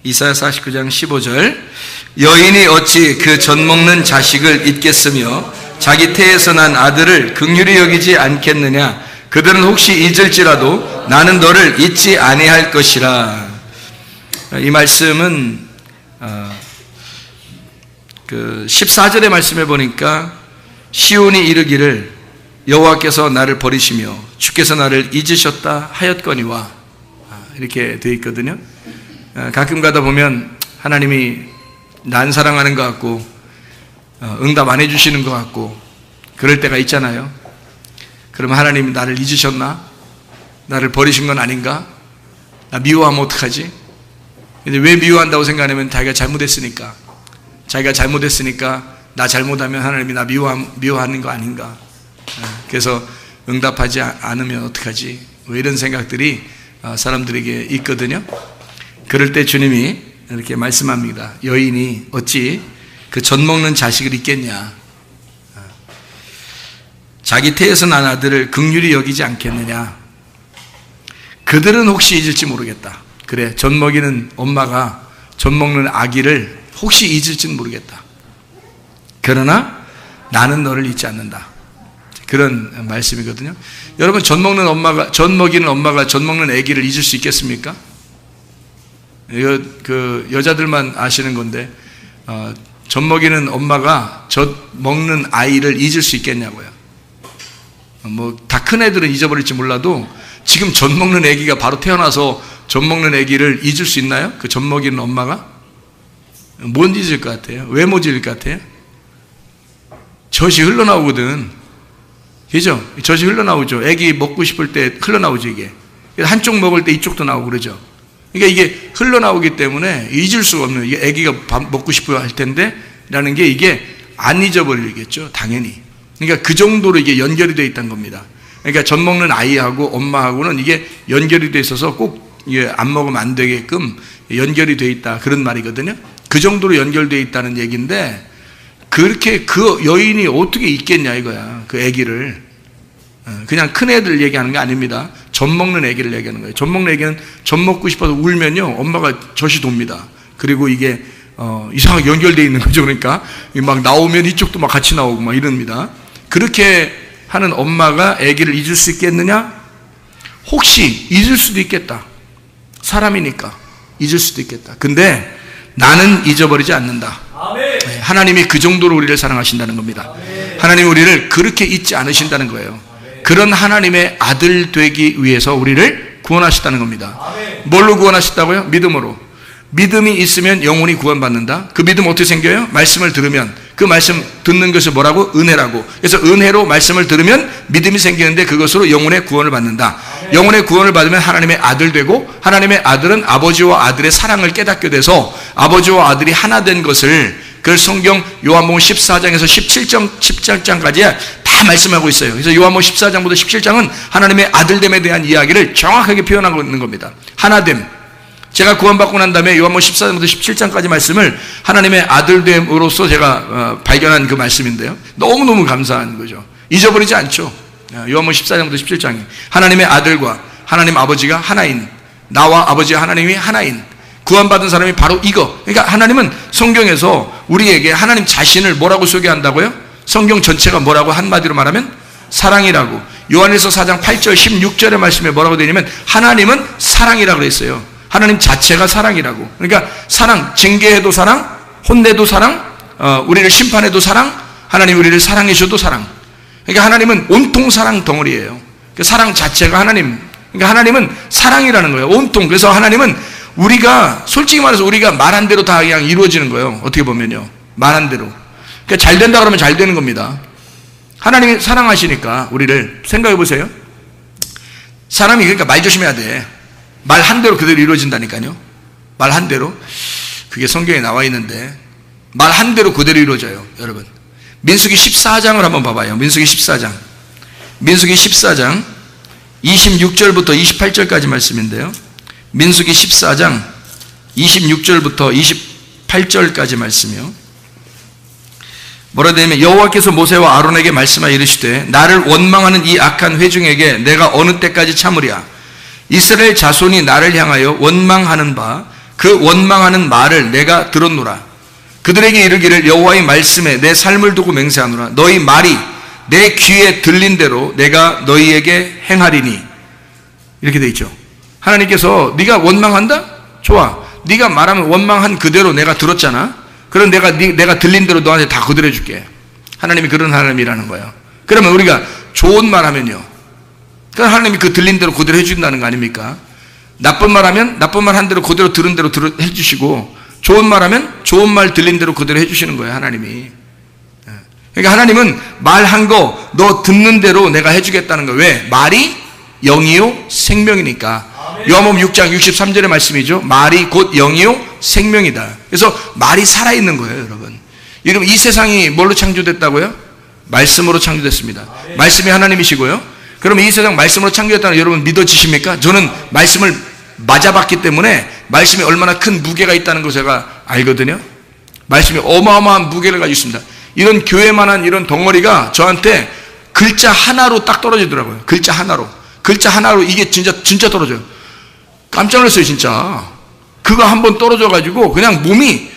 이사야 49장 15절. 여인이 어찌 그 젖 먹는 자식을 잊겠으며 자기 태에서 난 아들을 긍휼히 여기지 않겠느냐. 그들은 혹시 잊을지라도 나는 너를 잊지 아니할 것이라. 이 말씀은 그 14절의 말씀에 보니까 시온이 이르기를 여호와께서 나를 버리시며 주께서 나를 잊으셨다 하였거니와, 이렇게 되어 있거든요. 가끔 가다 보면 하나님이 난 사랑하는 것 같고 응답 안 해주시는 것 같고 그럴 때가 있잖아요. 그러면 하나님이 나를 잊으셨나? 나를 버리신 건 아닌가? 나 미워하면 어떡하지? 근데 왜 미워한다고 생각하냐면 자기가 잘못했으니까. 자기가 잘못했으니까 나 잘못하면 하나님이 나 미워하는 거 아닌가? 그래서 응답하지 않으면 어떡하지? 뭐 이런 생각들이 사람들에게 있거든요. 그럴 때 주님이 이렇게 말씀합니다. 여인이 어찌 그 젖 먹는 자식을 잊겠냐? 자기 태에서 난 아들을 긍휼히 여기지 않겠느냐? 그들은 혹시 잊을지 모르겠다. 그래, 젖 먹이는 엄마가 젖 먹는 아기를 혹시 잊을지는 모르겠다. 그러나 나는 너를 잊지 않는다. 그런 말씀이거든요. 여러분, 젖 먹이는 엄마가 젖 먹는 아기를 잊을 수 있겠습니까? 그 여자들만 아시는 건데, 젖 먹이는 엄마가 젖 먹는 아이를 잊을 수 있겠냐고요. 뭐 다 큰 애들은 잊어버릴지 몰라도 지금 젖 먹는 아기가 바로 태어나서 젖 먹는 아기를 잊을 수 있나요? 그 젖 먹이는 엄마가? 못 잊을 것 같아요. 왜 못 잊을 것 같아요? 젖이 흘러나오거든. 그죠? 젖이 흘러나오죠. 아기 먹고 싶을 때 흘러나오죠, 이게. 한쪽 먹을 때 이쪽도 나오고 그러죠. 그러니까 이게 흘러나오기 때문에 잊을 수가 없는, 이게 아기가 밥 먹고 싶어 할 텐데 라는 게 이게 안 잊어버리겠죠, 당연히. 그러니까 그 정도로 이게 연결이 되어 있다는 겁니다. 그러니까 젖 먹는 아이하고 엄마하고는 이게 연결이 되어 있어서 꼭 안 먹으면 안 되게끔 연결이 되어 있다, 그런 말이거든요. 그 정도로 연결되어 있다는 얘기인데, 그렇게 그 여인이 어떻게 있겠냐 이거야, 그 아기를. 그냥 큰 애들 얘기하는 게 아닙니다. 젖 먹는 아기를 얘기하는 거예요. 젖 먹는 아기는 젖 먹고 싶어서 울면요, 엄마가 젖이 돕니다. 그리고 이게 이상하게 연결되어 있는 거죠. 그러니까 막 나오면 이쪽도 막 같이 나오고 막 이럽니다. 그렇게 하는 엄마가 아기를 잊을 수 있겠느냐? 혹시 잊을 수도 있겠다. 사람이니까 잊을 수도 있겠다. 근데 나는 잊어버리지 않는다. 아멘. 하나님이 그 정도로 우리를 사랑하신다는 겁니다. 아멘. 하나님이 우리를 그렇게 잊지 않으신다는 거예요. 아멘. 그런 하나님의 아들 되기 위해서 우리를 구원하셨다는 겁니다. 아멘. 뭘로 구원하셨다고요? 믿음으로. 믿음이 있으면 영혼이 구원받는다. 그 믿음 어떻게 생겨요? 말씀을 들으면. 그 말씀 듣는 것을 뭐라고? 은혜라고. 그래서 은혜로 말씀을 들으면 믿음이 생기는데 그것으로 영혼의 구원을 받는다. 아멘. 영혼의 구원을 받으면 하나님의 아들 되고, 하나님의 아들은 아버지와 아들의 사랑을 깨닫게 돼서 아버지와 아들이 하나 된 것을, 그 성경 요한복음 14장에서 17장까지 다 말씀하고 있어요. 그래서 요한복음 14장부터 17장은 하나님의 아들됨에 대한 이야기를 정확하게 표현하고 있는 겁니다. 하나됨. 제가 구원받고 난 다음에 요한복음 14장부터 17장까지 말씀을 하나님의 아들됨으로써 제가 발견한 그 말씀인데요. 너무너무 감사한 거죠. 잊어버리지 않죠. 요한복음 14장부터 17장이 하나님의 아들과 하나님 아버지가 하나인, 나와 아버지와 하나님이 하나인, 구원받은 사람이 바로 이거. 그러니까 하나님은 성경에서 우리에게 하나님 자신을 뭐라고 소개한다고요? 성경 전체가 뭐라고 한마디로 말하면 사랑이라고. 요한일서 4장 8절 16절의 말씀에 뭐라고 되냐면 하나님은 사랑이라고 그랬어요. 하나님 자체가 사랑이라고. 그러니까 사랑, 징계해도 사랑, 혼내도 사랑, 우리를 심판해도 사랑, 하나님 우리를 사랑해 주셔도 사랑. 그러니까 하나님은 온통 사랑 덩어리예요. 그 사랑 자체가 하나님. 그러니까 하나님은 사랑이라는 거예요. 온통. 그래서 하나님은 우리가, 솔직히 말해서 우리가 말한 대로 다 그냥 이루어지는 거예요. 어떻게 보면요. 말한 대로. 그러니까 잘 된다 그러면 잘 되는 겁니다. 하나님이 사랑하시니까 우리를 생각해 보세요. 사람이 그러니까 말 조심해야 돼. 말 한 대로 그대로 이루어진다니까요. 말 한 대로. 그게 성경에 나와 있는데 말 한 대로 그대로 이루어져요, 여러분. 민수기 14장을 한번 봐봐요. 민수기 14장. 민수기 14장 26절부터 28절까지 말씀인데요. 민수기 14장 26절부터 28절까지 말씀이요. 뭐라 되냐면 여호와께서 모세와 아론에게 말씀하여 이르시되 나를 원망하는 이 악한 회중에게 내가 어느 때까지 참으랴. 이스라엘 자손이 나를 향하여 원망하는 바 그 원망하는 말을 내가 들었노라. 그들에게 이르기를 여호와의 말씀에 내 삶을 두고 맹세하노라. 너희 말이 내 귀에 들린 대로 내가 너희에게 행하리니. 이렇게 돼 있죠. 하나님께서 네가 원망한다? 좋아. 네가 말하면 원망한 그대로 내가 들었잖아. 그럼 내가 들린 대로 너한테 다 거들어 줄게. 하나님이 그런 하나님이라는 거예요. 그러면 우리가 좋은 말 하면요, 그럼 하나님이 그 들린 대로 그대로 해준다는 거 아닙니까? 나쁜 말 하면 나쁜 말 한 대로 그대로 들은 대로 해주시고, 좋은 말 하면 좋은 말 들린 대로 그대로 해주시는 거예요, 하나님이. 그러니까 하나님은 말한 거 너 듣는 대로 내가 해주겠다는 거예요. 왜? 말이 영이요 생명이니까. 요한복음 6장 63절의 말씀이죠. 말이 곧 영이요 생명이다. 그래서 말이 살아있는 거예요, 여러분. 여러분, 이 세상이 뭘로 창조됐다고요? 말씀으로 창조됐습니다. 말씀이 하나님이시고요. 그러면 이 세상 말씀으로 창조됐다는 여러분 믿어지십니까? 저는 말씀을 맞아봤기 때문에 말씀이 얼마나 큰 무게가 있다는 걸 제가 알거든요. 말씀이 어마어마한 무게를 가지고 있습니다. 이런 교회만한 이런 덩어리가 저한테 글자 하나로 딱 떨어지더라고요. 글자 하나로 이게 진짜 떨어져요. 깜짝 놀랐어요, 진짜. 그거 한번 떨어져가지고 그냥 몸이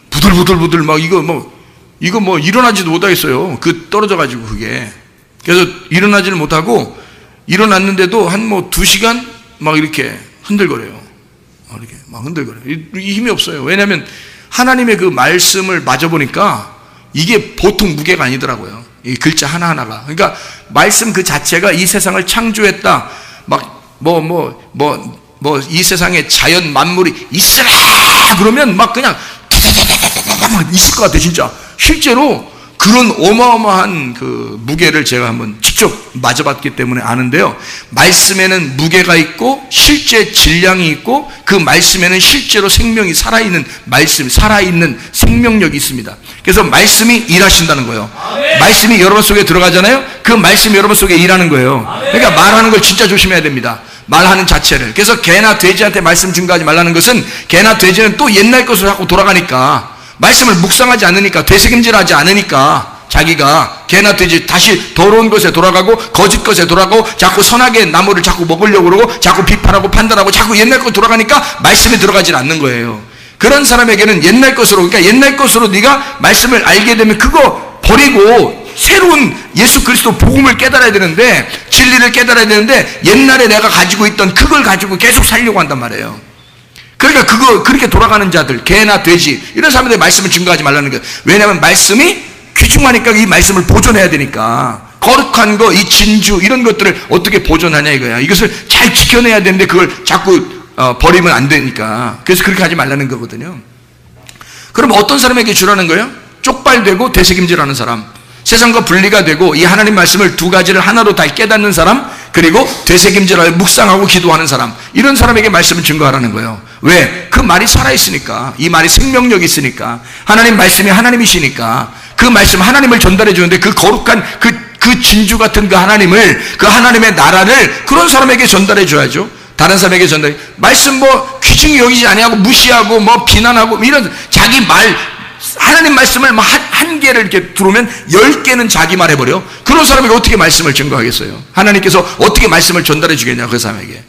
부들부들 막 이거 뭐 일어나지도 못하겠어요. 그 떨어져가지고 그게. 그래서 일어나지를 못하고 일어났는데도 한 2시간 막 이렇게 흔들거려요. 이렇게 막 흔들거려요. 이 힘이 없어요. 왜냐하면 하나님의 그 말씀을 맞아보니까 이게 보통 무게가 아니더라고요. 이 글자 하나하나가. 그러니까 말씀 그 자체가 이 세상을 창조했다. 막 이 세상에 자연 만물이 있으라 그러면 막 그냥 막 있을 것 같아, 진짜. 실제로 그런 어마어마한 그 무게를 제가 한번 직접 맞아봤기 때문에 아는데요. 말씀에는 무게가 있고 실제 질량이 있고 그 말씀에는 실제로 생명이 살아있는 말씀, 살아있는 생명력이 있습니다. 그래서 말씀이 일하신다는 거예요. 말씀이 여러분 속에 들어가잖아요. 그 말씀이 여러분 속에 일하는 거예요. 그러니까 말하는 걸 진짜 조심해야 됩니다. 말하는 자체를. 그래서 개나 돼지한테 말씀 증거하지 말라는 것은, 개나 돼지는 또 옛날 것으로 자꾸 돌아가니까, 말씀을 묵상하지 않으니까, 되새김질하지 않으니까, 자기가 개나 돼지 다시 더러운 것에 돌아가고 거짓 것에 돌아가고 자꾸 선하게 나무를 자꾸 먹으려고 그러고 자꾸 비판하고 판단하고 자꾸 옛날 것으로 돌아가니까 말씀이 들어가질 않는 거예요. 그런 사람에게는 옛날 것으로, 그러니까 옛날 것으로 네가 말씀을 알게 되면 그거 버리고 새로운 예수 그리스도 복음을 깨달아야 되는데, 진리를 깨달아야 되는데, 옛날에 내가 가지고 있던 그걸 가지고 계속 살려고 한단 말이에요. 그러니까 그렇게 돌아가는 자들, 개나 돼지, 이런 사람들의 말씀을 증거하지 말라는 거예요. 왜냐하면 말씀이 귀중하니까 이 말씀을 보존해야 되니까. 거룩한 거, 이 진주, 이런 것들을 어떻게 보존하냐 이거야. 이것을 잘 지켜내야 되는데 그걸 자꾸 버리면 안 되니까. 그래서 그렇게 하지 말라는 거거든요. 그럼 어떤 사람에게 주라는 거예요? 쪽발되고 되새김질하는 사람, 세상과 분리가 되고 이 하나님 말씀을 두 가지를 하나로 다 깨닫는 사람, 그리고 되새김질하여 묵상하고 기도하는 사람, 이런 사람에게 말씀을 증거하라는 거예요. 왜? 그 말이 살아있으니까. 이 말이 생명력이 있으니까. 하나님 말씀이 하나님이시니까 그 말씀, 하나님을 전달해 주는데 그 거룩한 그 진주 같은 그 하나님을, 그 하나님의 나라를 그런 사람에게 전달해 줘야죠. 다른 사람에게 전달해. 말씀 귀중히 여기지 아니하고 무시하고 비난하고 이런 자기 말, 하나님 말씀을 한 개를 이렇게 들어오면 10개는 자기 말 해버려. 그런 사람에게 어떻게 말씀을 증거하겠어요? 하나님께서 어떻게 말씀을 전달해 주겠냐, 그 사람에게.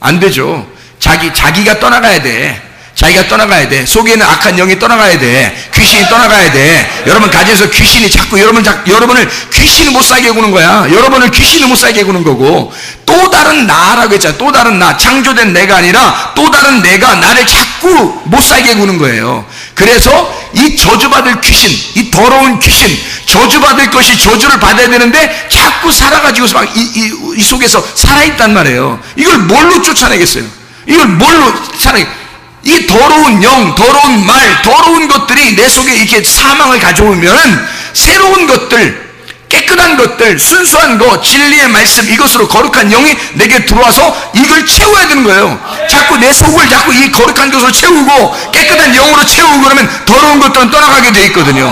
안 되죠. 자기가 떠나가야 돼. 자기가 떠나가야 돼. 속에 있는 악한 영이 떠나가야 돼. 귀신이 떠나가야 돼. 여러분 가정에서 귀신이 자꾸 여러분을 귀신이 못 살게 구는 거야. 여러분을 귀신이 못 살게 구는 거고, 또 다른 나라고 했잖아. 또 다른 나, 창조된 내가 아니라 또 다른 내가 나를 자꾸 못 살게 구는 거예요. 그래서 이 저주받을 귀신, 이 더러운 귀신, 저주받을 것이 저주를 받아야 되는데 자꾸 살아가지고서 막 이 속에서 살아있단 말이에요. 이걸 뭘로 쫓아내겠어요? 이걸 뭘로 이 더러운 영, 더러운 말, 더러운 것들이 내 속에 이렇게 사망을 가져오면 새로운 것들, 깨끗한 것들, 순수한 것, 진리의 말씀, 이것으로 거룩한 영이 내게 들어와서 이걸 채워야 되는 거예요. 자꾸 내 속을 자꾸 이 거룩한 것으로 채우고 깨끗한 영으로 채우고 그러면 더러운 것들은 떠나가게 돼 있거든요.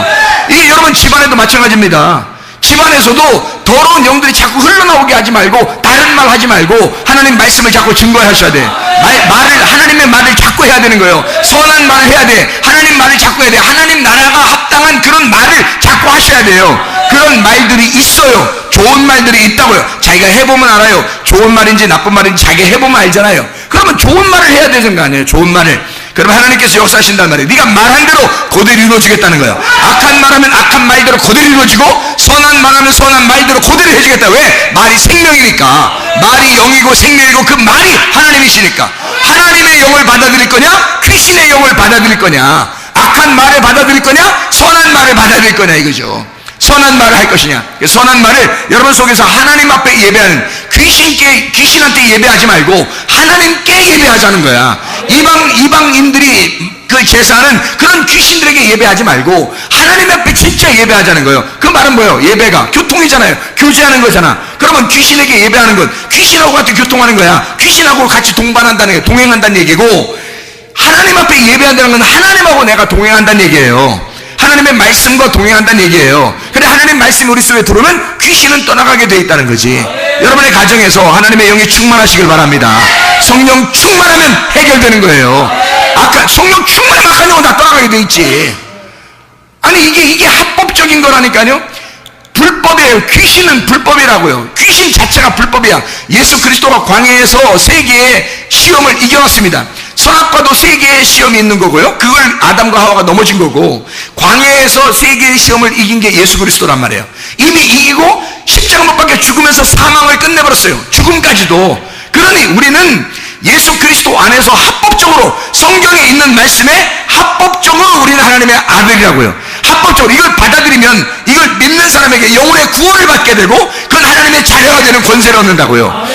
이게 여러분 집안에도 마찬가지입니다. 집안에서도 더러운 영들이 자꾸 흘러나오게 하지 말고, 다른 말 하지 말고 하나님 말씀을 자꾸 증거하셔야 돼. 하나님의 말을 자꾸 해야 되는 거예요. 선한 말을 해야 돼. 하나님 말을 자꾸 해야 돼. 하나님 나라가 합당한 그런 말을 자꾸 하셔야 돼요. 그런 말들이 있어요. 좋은 말들이 있다고요. 자기가 해보면 알아요. 좋은 말인지 나쁜 말인지 자기가 해보면 알잖아요. 그러면 좋은 말을 해야 되는 거 아니에요. 좋은 말을. 그러면 하나님께서 역사하신단 말이에요. 네가 말한 대로 그대로 이루어주겠다는 거예요. 악한 말하면 악한 말대로 그대로 이루어지고, 선한 말하면 선한 말대로 그대로 해주겠다. 왜? 말이 생명이니까. 말이 영이고 생명이고 그 말이 하나님이시니까. 하나님의 영을 받아들일 거냐, 귀신의 영을 받아들일 거냐, 악한 말을 받아들일 거냐, 선한 말을 받아들일 거냐, 이거죠. 선한 말을 할 것이냐. 선한 말을 여러분 속에서 하나님 앞에 예배하는, 귀신한테 예배하지 말고 하나님께 예배하자는 거야. 이방인들이 그 제사는 그런 귀신들에게 예배하지 말고 하나님 앞에 진짜 예배하자는 거예요. 그 말은 뭐예요? 예배가 교통이잖아요. 교제하는 거잖아. 그러면 귀신에게 예배하는 건 귀신하고 같이 교통하는 거야. 귀신하고 같이 동반한다는 얘기, 동행한다는 얘기고, 하나님 앞에 예배한다는 건 하나님하고 내가 동행한다는 얘기예요. 하나님의 말씀과 동행한다는 얘기예요. 근데 하나님 말씀이 우리 속에 들어오면 귀신은 떠나가게 돼 있다는 거지. 여러분의 가정에서 하나님의 영이 충만하시길 바랍니다. 성령 충만하면 해결되는 거예요. 아까 성령 충만하면 악한 영은 다 떠나가게 돼 있지. 아니 이게 합법적인 거라니까요. 불법이에요. 귀신은 불법이라고요. 귀신 자체가 불법이야. 예수 그리스도가 광야에서 세 개의 시험을 이겨놨습니다. 선악과도 세 개의 시험이 있는 거고요. 그걸 아담과 하와가 넘어진 거고, 광야에서 세 개의 시험을 이긴 게 예수 그리스도란 말이에요. 이미 이기고 십자가 못 박혀 죽으면서 사망을 끝내버렸어요. 죽음까지도. 그러니 우리는 예수 그리스도 안에서 합법적으로, 성경에 있는 말씀에 합법적으로 우리는 하나님의 아들이라고요. 합법적으로 이걸 받아들이면, 이걸 믿는 사람에게 영혼의 구원을 받게 되고, 그건 하나님의 자녀가 되는 권세를 얻는다고요.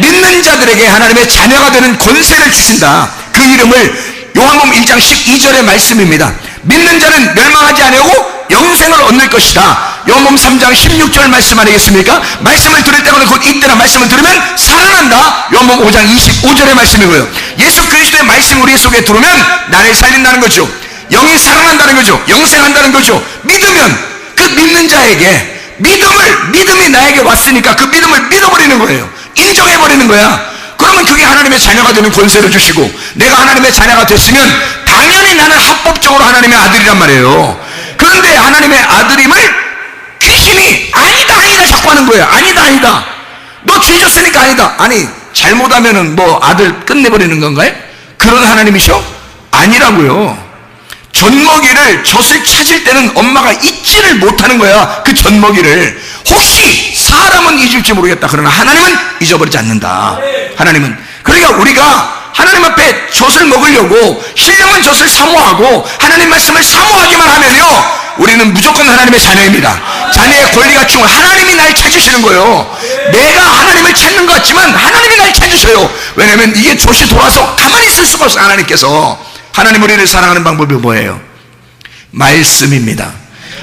믿는 자들에게 하나님의 자녀가 되는 권세를 주신다. 그 이름을 요한복음 1장 12절의 말씀입니다. 믿는 자는 멸망하지 아니하고 영생을 얻을 것이다. 요한복음 3장 16절 말씀 아니겠습니까? 말씀을 들을 때마다 곧 이때나 말씀을 들으면 살아난다. 요한복음 5장 25절의 말씀이고요. 예수 그리스도의 말씀이 우리 속에 들어오면 나를 살린다는 거죠. 영이 살아난다는 거죠. 영생한다는 거죠. 믿으면, 그 믿는 자에게 믿음이 나에게 왔으니까 그 믿음을 믿어버리는 거예요. 인정해버리는 거야. 그러면 그게 하나님의 자녀가 되는 권세를 주시고, 내가 하나님의 자녀가 됐으면 당연히 나는 합법적으로 하나님의 아들이란 말이에요. 그런데 하나님의 아들임을 귀신이 아니다 자꾸 하는 거예요. 아니다 너 죄 졌으니까 아니다. 아니 잘못하면은 뭐 아들 끝내버리는 건가요? 그런 하나님이셔? 아니라고요. 젖먹이를 젖을 찾을 때는 엄마가 잊지를 못하는 거야. 그 젖먹이를 혹시 사람은 잊을지 모르겠다. 그러나 하나님은 잊어버리지 않는다. 하나님은. 그러니까 우리가 하나님 앞에 젖을 먹으려고 신령한 젖을 사모하고 하나님 말씀을 사모하기만 하면요, 우리는 무조건 하나님의 자녀입니다. 자녀의 권리가 충분. 하나님이 날 찾으시는 거예요. 내가 하나님을 찾는 것 같지만 하나님이 날 찾으셔요. 왜냐하면 이게 젖이 돌아서 가만히 있을 수가 없어요. 하나님께서. 하나님 우리를 사랑하는 방법이 뭐예요? 말씀입니다.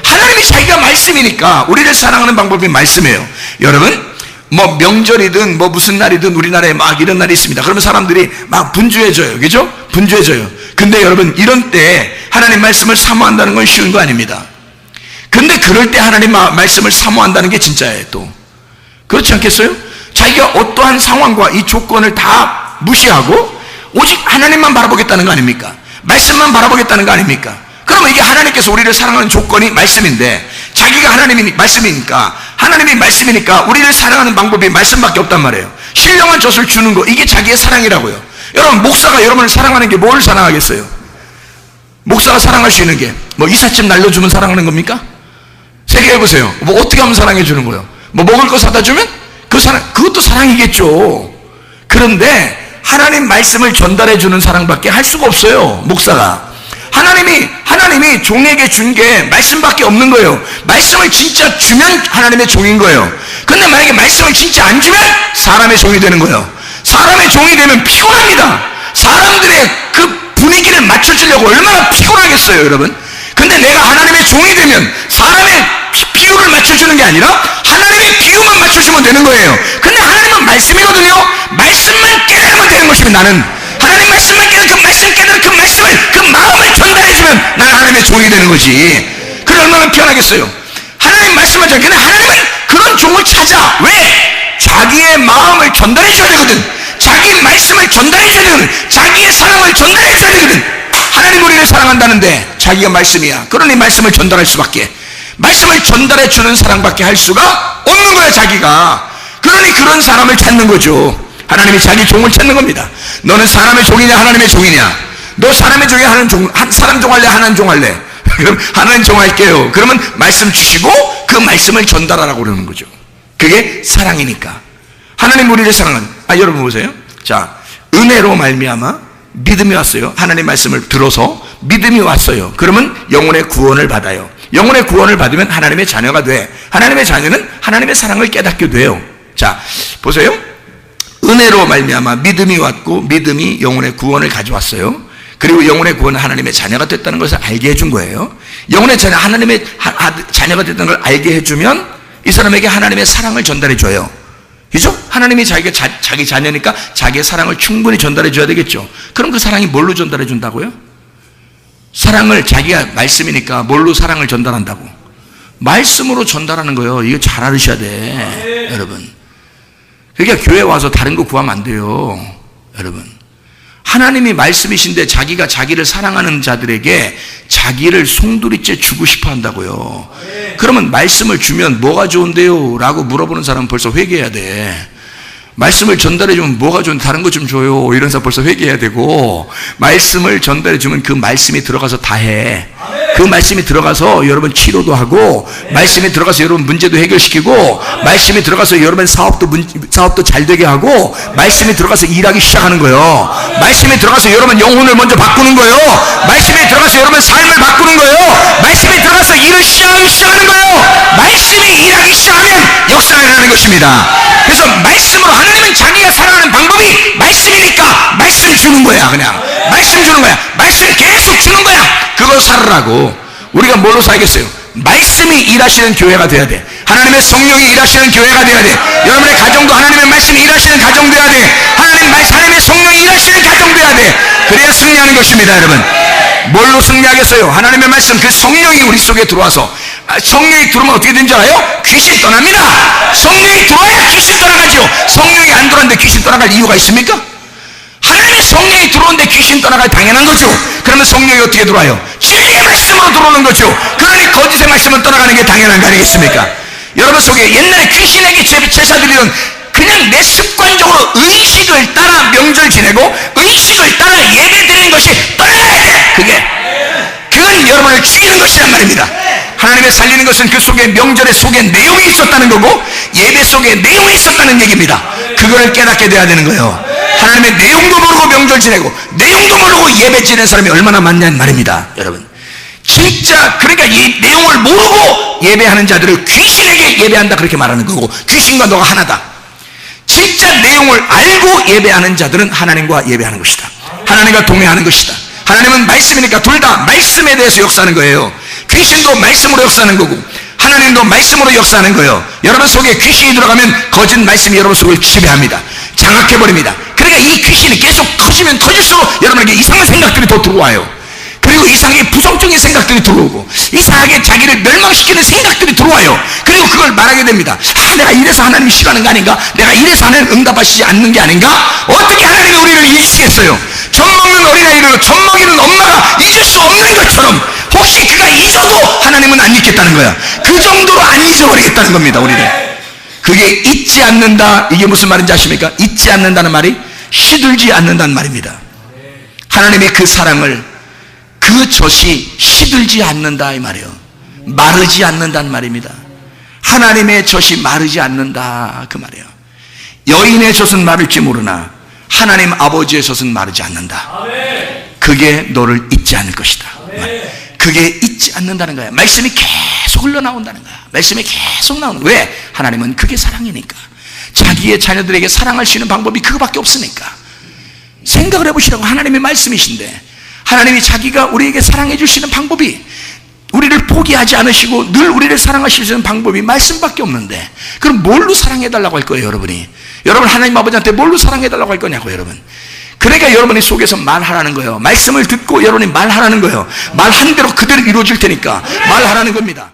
하나님이 자기가 말씀이니까 우리를 사랑하는 방법이 말씀이에요. 여러분, 뭐 명절이든 뭐 무슨 날이든 우리나라에 막 이런 날이 있습니다. 그러면 사람들이 막 분주해져요. 그죠? 분주해져요. 근데 여러분, 이런 때 하나님 말씀을 사모한다는 건 쉬운 거 아닙니다. 근데 그럴 때 하나님 말씀을 사모한다는 게 진짜예요. 또 그렇지 않겠어요? 자기가 어떠한 상황과 이 조건을 다 무시하고 오직 하나님만 바라보겠다는 거 아닙니까? 말씀만 바라보겠다는 거 아닙니까? 그러면 이게 하나님께서 우리를 사랑하는 조건이 말씀인데, 자기가 하나님이 말씀이니까, 하나님이 말씀이니까 우리를 사랑하는 방법이 말씀밖에 없단 말이에요. 신령한 젖을 주는 거, 이게 자기의 사랑이라고요. 여러분, 목사가 여러분을 사랑하는 게 뭘 사랑하겠어요? 목사가 사랑할 수 있는 게 뭐 이삿짐 날려주면 사랑하는 겁니까? 생각해보세요. 뭐 어떻게 하면 사랑해 주는 거예요? 뭐 먹을 거 사다 주면? 그것도 사랑이겠죠. 그런데 하나님 말씀을 전달해 주는 사랑밖에 할 수가 없어요. 목사가. 하나님이 종에게 준 게 말씀밖에 없는 거예요. 말씀을 진짜 주면 하나님의 종인 거예요. 근데 만약에 말씀을 진짜 안 주면 사람의 종이 되는 거예요. 사람의 종이 되면 피곤합니다. 사람들의 그 분위기를 맞춰주려고 얼마나 피곤하겠어요, 여러분. 근데 내가 하나님의 종이 되면 사람의 비유를 맞춰주는 게 아니라 하나님의 비유만 맞춰주면 되는 거예요. 근데 하나님은 말씀이거든요. 말씀만 깨달으면 되는 것입니다. 나는 하나님 말씀만 깨달으면 그 말씀 깨달은 그 말씀을, 그 마음을 전달해주면 나는 하나님의 종이 되는 거지. 그래 얼마나 편하겠어요. 하나님 말씀만 전해. 근데 하나님은 그런 종을 찾아. 왜? 자기의 마음을 전달해줘야 되거든. 자기 말씀을 전달해줘야 되거든. 자기의 사랑을 전달해줘야 되거든. 하나님 우리를 사랑한다는데 자기가 말씀이야. 그러니 말씀을 전달할 수밖에, 말씀을 전달해주는 사랑밖에 할 수가 없는 거야, 자기가. 그러니 그런 사람을 찾는 거죠. 하나님이 자기 종을 찾는 겁니다. 너는 사람의 종이냐 하나님의 종이냐? 너 사람의 종이 사람 종할래? 하나님 종할래? 그럼 하나님 종할게요. 그러면 말씀 주시고 그 말씀을 전달하라고 그러는 거죠. 그게 사랑이니까. 하나님 우리를 사랑하는. 여러분 보세요. 자, 은혜로 말미암아 믿음이 왔어요. 하나님 말씀을 들어서 믿음이 왔어요. 그러면 영혼의 구원을 받아요. 영혼의 구원을 받으면 하나님의 자녀가 돼. 하나님의 자녀는 하나님의 사랑을 깨닫게 돼요. 자, 보세요. 은혜로 말미암아 믿음이 왔고 믿음이 영혼의 구원을 가져왔어요. 그리고 영혼의 구원은 하나님의 자녀가 됐다는 것을 알게 해준 거예요. 영혼의 자녀, 하나님의 자녀가 됐다는 걸 알게 해주면 이 사람에게 하나님의 사랑을 전달해 줘요. 그죠? 하나님이 자기 자녀니까 자기의 사랑을 충분히 전달해 줘야 되겠죠. 그럼 그 사랑이 뭘로 전달해 준다고요? 사랑을 자기가 말씀이니까 뭘로 사랑을 전달한다고? 말씀으로 전달하는 거예요. 이거 잘 알으셔야 돼, 여러분. 그러니까 교회 와서 다른 거 구하면 안 돼요, 여러분. 하나님이 말씀이신데 자기가 자기를 사랑하는 자들에게 자기를 송두리째 주고 싶어 한다고요. 그러면 말씀을 주면 뭐가 좋은데요? 라고 물어보는 사람은 벌써 회개해야 돼. 말씀을 전달해주면 뭐가 좋은데 다른 거 좀 줘요. 이런 사람 벌써 회개해야 되고, 말씀을 전달해주면 그 말씀이 들어가서 다 해. 그 말씀이 들어가서 여러분 치료도 하고, 말씀이 들어가서 여러분 문제도 해결시키고, 말씀이 들어가서 여러분 사업도 잘 되게 하고, 말씀이 들어가서 일하기 시작하는 거예요. 말씀이 들어가서 여러분 영혼을 먼저 바꾸는 거예요. 말씀이 들어가서 여러분 삶을 바꾸는 거예요. 말씀이 들어가서 일을 시작하는 거예요. 말씀이 일하기 시작하면 역사가 일어나는 것입니다. 그래서 말씀으로, 하나님은 자기가 사랑하는 방법이 말씀이니까 말씀 주는 거야. 그냥 말씀 주는 거야. 말씀 계속 주는 거야. 그걸 살으라고. 우리가 뭘로 살겠어요? 말씀이 일하시는 교회가 돼야 돼. 하나님의 성령이 일하시는 교회가 돼야 돼. 여러분의 가정도 하나님의 말씀이 일하시는 가정 돼야 돼. 하나님의 성령이 일하시는 가정 돼야 돼. 그래야 승리하는 것입니다, 여러분. 뭘로 승리하겠어요? 하나님의 말씀, 그 성령이 우리 속에 들어와서. 성령이 들어오면 어떻게 되는 줄 알아요? 귀신 떠납니다. 성령이 들어와야 귀신 떠나가죠. 성령이 안 들어왔는데 귀신 떠나갈 이유가 있습니까? 하나님의 성령이 들어오는데 귀신 떠나갈 당연한 거죠. 그러면 성령이 어떻게 들어와요? 진리의 말씀으로 들어오는 거죠. 그러니 거짓의 말씀을 떠나가는 게 당연한 거 아니겠습니까? 여러분 속에 옛날에 귀신에게 제사 드리던, 그냥 내 습관적으로 의식을 따라 명절 지내고 의식을 따라 예배 드리는 것이 떠나가야 돼. 그건 여러분을 죽이는 것이란 말입니다. 하나님의 살리는 것은 그 속에, 명절의 속에 내용이 있었다는 거고 예배 속에 내용이 있었다는 얘기입니다. 그거를 깨닫게 돼야 되는 거예요. 하나님의 내용도 모르고 명절 지내고 내용도 모르고 예배 지내는 사람이 얼마나 많냐는 말입니다, 여러분. 진짜 그러니까 이 내용을 모르고 예배하는 자들을 귀신에게 예배한다 그렇게 말하는 거고, 귀신과 너가 하나다. 진짜 내용을 알고 예배하는 자들은 하나님과 예배하는 것이다. 하나님과 동행하는 것이다. 하나님은 말씀이니까 둘 다 말씀에 대해서 역사하는 거예요. 귀신도 말씀으로 역사하는 거고 하나님도 말씀으로 역사하는 거예요. 여러분 속에 귀신이 들어가면 거짓 말씀이 여러분 속을 지배합니다. 장악해버립니다. 그러니까 이 귀신이 계속 커지면 커질수록 여러분에게 이상한 생각들이 더 들어와요. 그리고 이상하게 부정적인 생각들이 들어오고 이상하게 자기를 멸망시키는 생각들이 들어와요. 그리고 그걸 말하게 됩니다. 내가 이래서 하나님이 싫어하는 거 아닌가? 내가 이래서 하나님 응답하시지 않는 게 아닌가? 어떻게 하나님이 우리를 잊으시겠어요? 젖 먹는 어린아이를 젖 먹이는 엄마가 잊을 수 없는 것처럼, 혹시 그가 잊어도 하나님은 안 잊겠다는 거야. 그 정도로 안 잊어버리겠다는 겁니다, 우리를. 그게 잊지 않는다. 이게 무슨 말인지 아십니까? 잊지 않는다는 말이 시들지 않는다는 말입니다. 하나님의 그 사랑을, 그 젖이 시들지 않는다 이 말이에요. 마르지 않는다는 말입니다. 하나님의 젖이 마르지 않는다 그 말이에요. 여인의 젖은 마를지 모르나 하나님 아버지의 젖은 마르지 않는다. 그게 너를 잊지 않을 것이다. 그게 잊지 않는다는 거야. 말씀이 계속 흘러나온다는 거야. 말씀이 계속 나오는 거야. 왜? 하나님은 그게 사랑이니까. 자기의 자녀들에게 사랑할 수 있는 방법이 그거밖에 없으니까. 생각을 해보시라고. 하나님의 말씀이신데 하나님이 자기가 우리에게 사랑해 주시는 방법이, 우리를 포기하지 않으시고 늘 우리를 사랑하시는 방법이 말씀밖에 없는데, 그럼 뭘로 사랑해달라고 할 거예요, 여러분이? 여러분 하나님 아버지한테 뭘로 사랑해달라고 할 거냐고, 여러분. 그러니까 여러분이 속에서 말하라는 거예요. 말씀을 듣고 여러분이 말하라는 거예요. 말한 대로 그대로 이루어질 테니까 말하라는 겁니다.